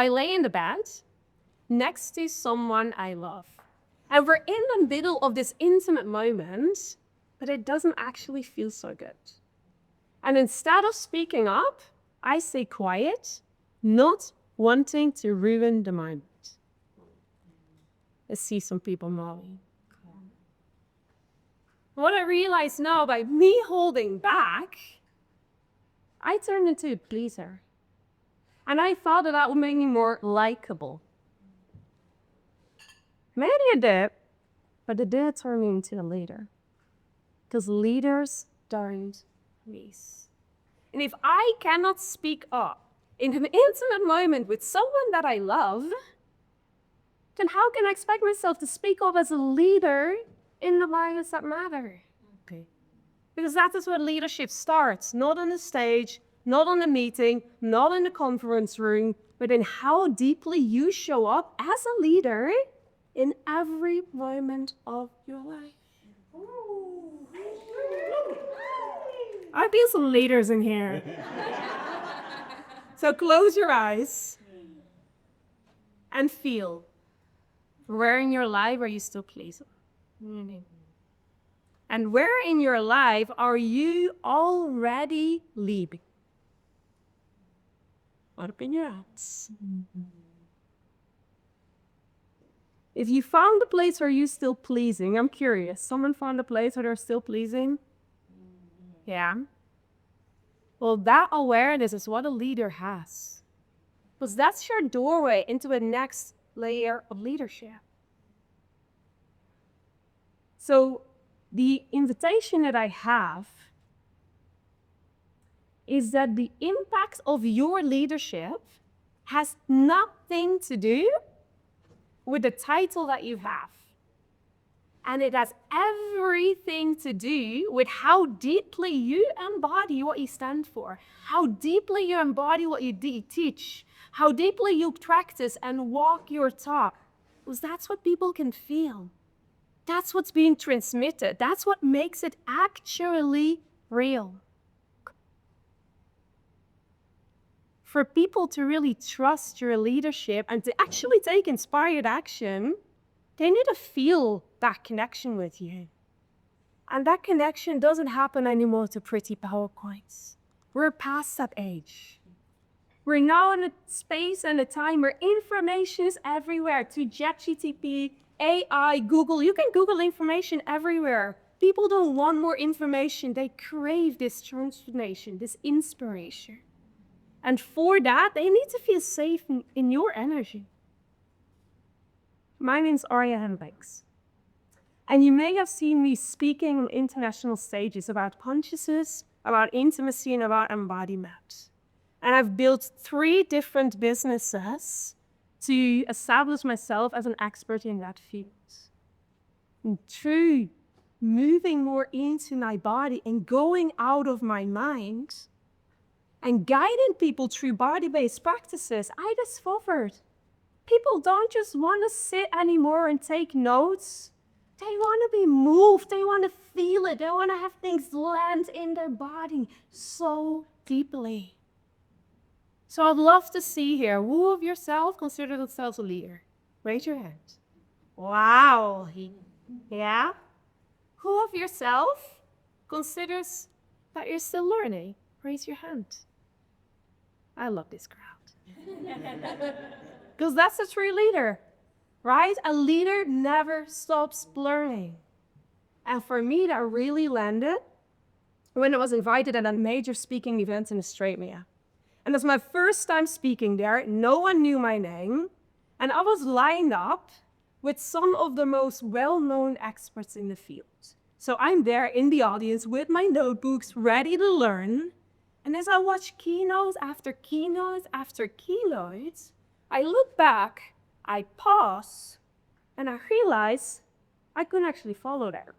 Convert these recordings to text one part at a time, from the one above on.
I lay in the bed next to someone I love. And we're in the middle of this intimate moment, but it doesn't actually feel so good. And instead of speaking up, I stay quiet, not wanting to ruin the moment. I see some people nodding. What I realize now, by me holding back, I turned into a pleaser. And I thought that would make me more likable. Maybe it did, but it did turn me into a leader. Because leaders don't please. And if I cannot speak up in an intimate moment with someone that I love, then how can I expect myself to speak up as a leader in the lives that matter? Okay. Because that is where leadership starts, not on the stage, not on the meeting, not in the conference room, but in how deeply you show up as a leader in every moment of your life. I feel some leaders in here. So close your eyes and feel. Where in your life are you still pleasing? And where in your life are you already leaving? Open your hands. If you found a place where you're still pleasing, I'm curious. Someone found a place where they're still pleasing? Yeah. Well, that awareness is what a leader has. Because that's your doorway into a next layer of leadership. So the invitation that I have is that the impact of your leadership has nothing to do with the title that you have. And it has everything to do with how deeply you embody what you stand for, how deeply you embody what you teach, how deeply you practice and walk your talk. Because that's what people can feel. That's what's being transmitted. That's what makes it actually real. For people to really trust your leadership and to actually take inspired action, they need to feel that connection with you. And that connection doesn't happen anymore to pretty PowerPoints. We're past that age. We're now in a space and a time where information is everywhere, to ChatGPT, AI, Google. You can Google information everywhere. People don't want more information. They crave this transformation, this inspiration. And for that, they need to feel safe in your energy. My name's Arja Hendrikx. And you may have seen me speaking on international stages about consciousness, about intimacy, and about embodiment. And I've built 3 different businesses to establish myself as an expert in that field. And through moving more into my body and going out of my mind and guiding people through body-based practices, I discovered people don't just want to sit anymore and take notes. They want to be moved. They want to feel it. They want to have things land in their body so deeply. So I'd love to see here, who of yourself consider themselves a leader? Raise your hand. Wow. Yeah? Who of yourself considers that you're still learning? Raise your hand. I love this crowd. Because that's a true leader, right? A leader never stops learning. And for me, that really landed when I was invited at a major speaking event in Australia. And it was my first time speaking there. No one knew my name. And I was lined up with some of the most well-known experts in the field. So I'm there in the audience with my notebooks, ready to learn. And as I watch keynotes after keynotes after keynotes, I look back, I pause, and I realize I couldn't actually follow that.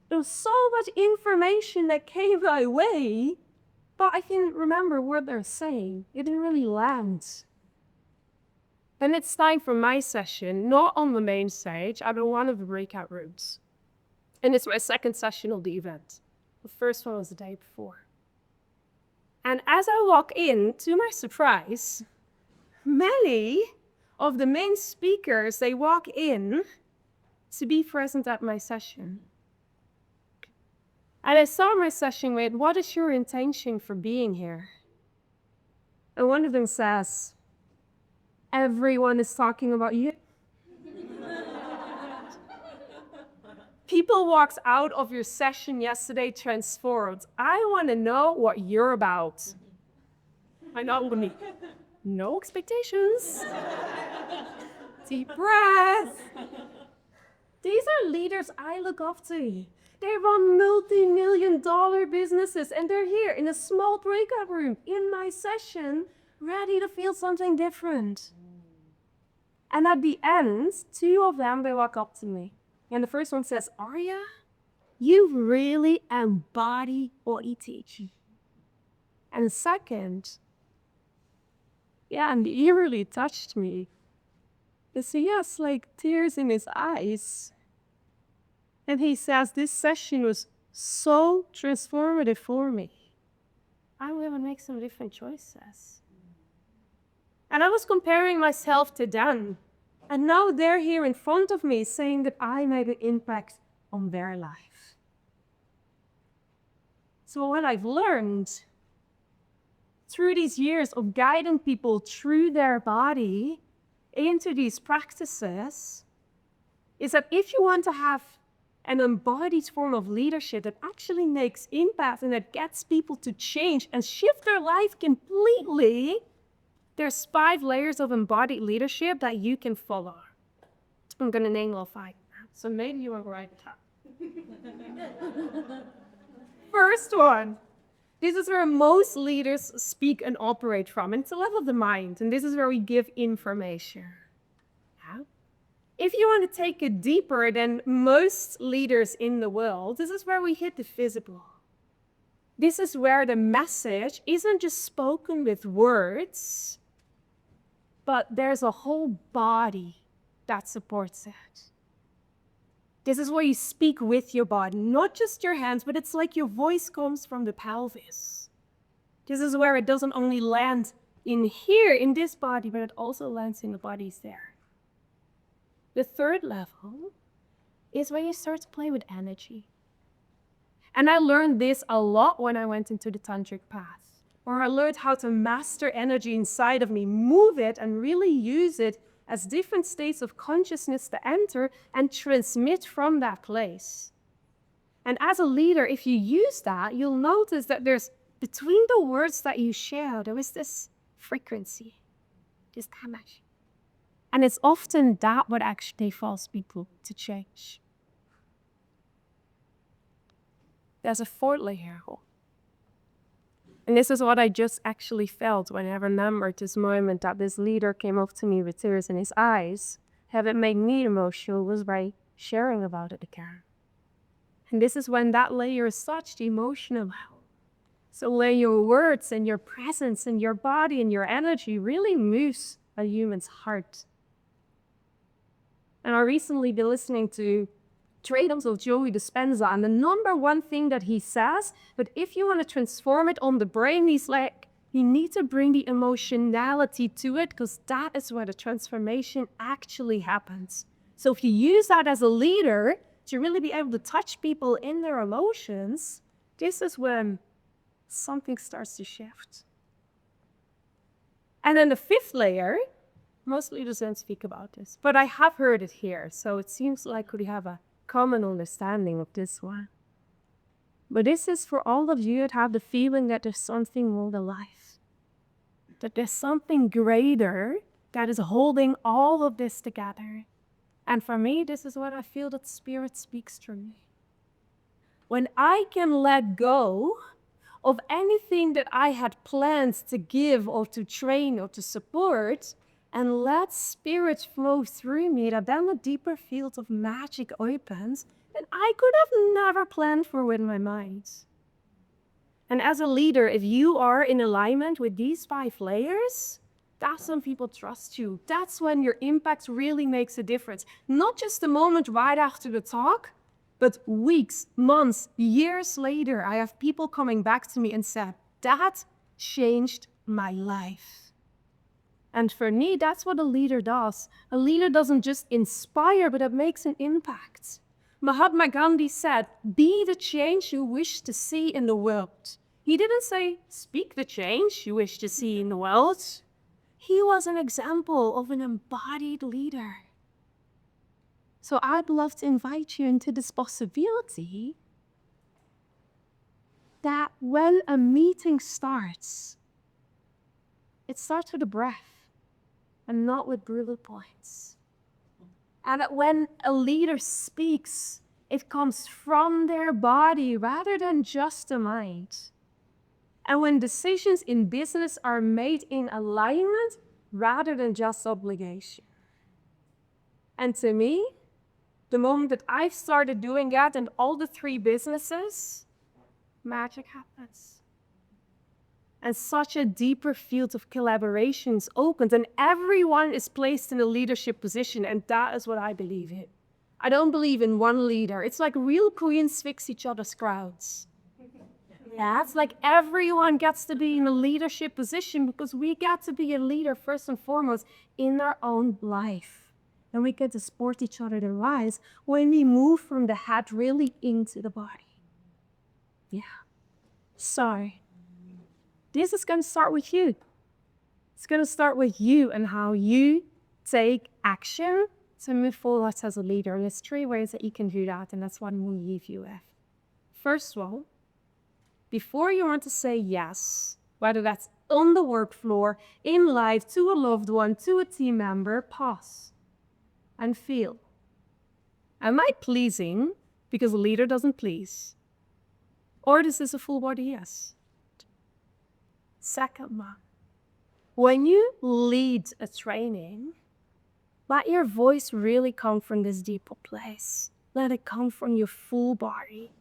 There was so much information that came my way, but I didn't remember what they're saying. It didn't really land. Then it's time for my session, not on the main stage, I'm in one of the breakout rooms. And it's my second session of the event. The first one was the day before. And as I walk in, to my surprise, many of the main speakers, they walk in to be present at my session. And I start my session with, what is your intention for being here? And one of them says, everyone is talking about you. People walked out of your session yesterday transformed. I want to know what you're about. I know me. No expectations. Deep breath. These are leaders I look up to. They run multi-million-dollar businesses, and they're here in a small breakout room in my session, ready to feel something different. And at the end, two of them, they walk up to me. And the first one says, Arja, you really embody what you teach. And the second, and he really touched me. They say, yes, like tears in his eyes. And he says, this session was so transformative for me. I'm going to make some different choices. And I was comparing myself to them. And now they're here in front of me saying that I made an impact on their life. So what I've learned through these years of guiding people through their body into these practices is that if you want to have an embodied form of leadership that actually makes impact and that gets people to change and shift their life completely, there's 5 layers of embodied leadership that you can follow. I'm going to name all 5. So maybe you want to write it down. First one. This is where most leaders speak and operate from. And it's the level of the mind. And this is where we give information. Yeah? If you want to take it deeper than most leaders in the world, this is where we hit the visible. This is where the message isn't just spoken with words, but there's a whole body that supports it. This is where you speak with your body, not just your hands, but it's like your voice comes from the pelvis. This is where it doesn't only land in here, in this body, but it also lands in the bodies there. The third level is where you start to play with energy. And I learned this a lot when I went into the tantric path, where I learned how to master energy inside of me, move it, and really use it as different states of consciousness to enter and transmit from that place. And as a leader, if you use that, you'll notice that there's, between the words that you share, there is this frequency, this damage. And it's often that what actually forces people to change. There's a 4th layer. And this is what I just actually felt when I remembered this moment that this leader came up to me with tears in his eyes. How it made me emotional was by sharing about it again. And this is when that layer is such the emotional level. So where your words and your presence and your body and your energy really moves a human's heart. And I recently been listening to Trade-offs of Joey Dispenza, and the number one thing that he says, but if you want to transform it on the brain, he's like, you need to bring the emotionality to it, because that is where the transformation actually happens. So if you use that as a leader to really be able to touch people in their emotions, this is when something starts to shift. And then the 5th layer, most leaders don't speak about this, but I have heard it here, so it seems like we have a common understanding of this one. But this is for all of you that have the feeling that there's something more to life. That there's something greater that is holding all of this together. And for me, this is what I feel that Spirit speaks through me. When I can let go of anything that I had planned to give or to train or to support, and let Spirit flow through me, that then a deeper field of magic opens that I could have never planned for with my mind. And as a leader, if you are in alignment with these 5 layers, that's when people trust you. That's when your impact really makes a difference. Not just the moment right after the talk, but weeks, months, years later, I have people coming back to me and said, that changed my life. And for me, that's what a leader does. A leader doesn't just inspire, but it makes an impact. Mahatma Gandhi said, "Be the change you wish to see in the world." He didn't say, "Speak the change you wish to see in the world." He was an example of an embodied leader. So I'd love to invite you into this possibility that when a meeting starts, it starts with a breath and not with bullet points. And that when a leader speaks, it comes from their body rather than just the mind. And when decisions in business are made in alignment rather than just obligation. And to me, the moment that I started doing that in all the 3 businesses, magic happens. And such a deeper field of collaborations opens, and everyone is placed in a leadership position, and that is what I believe in. I don't believe in one leader. It's like real queens fix each other's crowns. Yeah, it's like everyone gets to be in a leadership position because we get to be a leader first and foremost in our own life. And we get to support each other to rise when we move from the head really into the body. Yeah. So, this is going to start with you. It's going to start with you and how you take action to move forward as a leader. There's 3 ways that you can do that, and that's what I'm going to leave you with. First of all, before you want to say yes, whether that's on the work floor, in life, to a loved one, to a team member, pause and feel. Am I pleasing because a leader doesn't please? Or is this a full body yes? Second one, when you lead a training, let your voice really come from this deeper place. Let it come from your full body.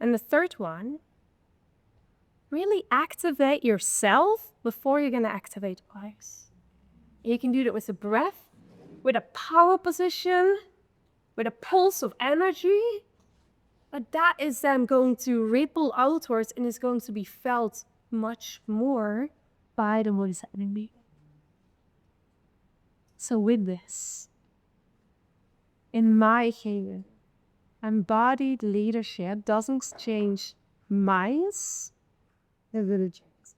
And the third one, really activate yourself before you're going to activate others. You can do that with a breath, with a power position, with a pulse of energy. But that is then going to ripple outwards and is going to be felt much more by the voice happening. So with this, in my opinion, embodied leadership doesn't change minds, it really changes.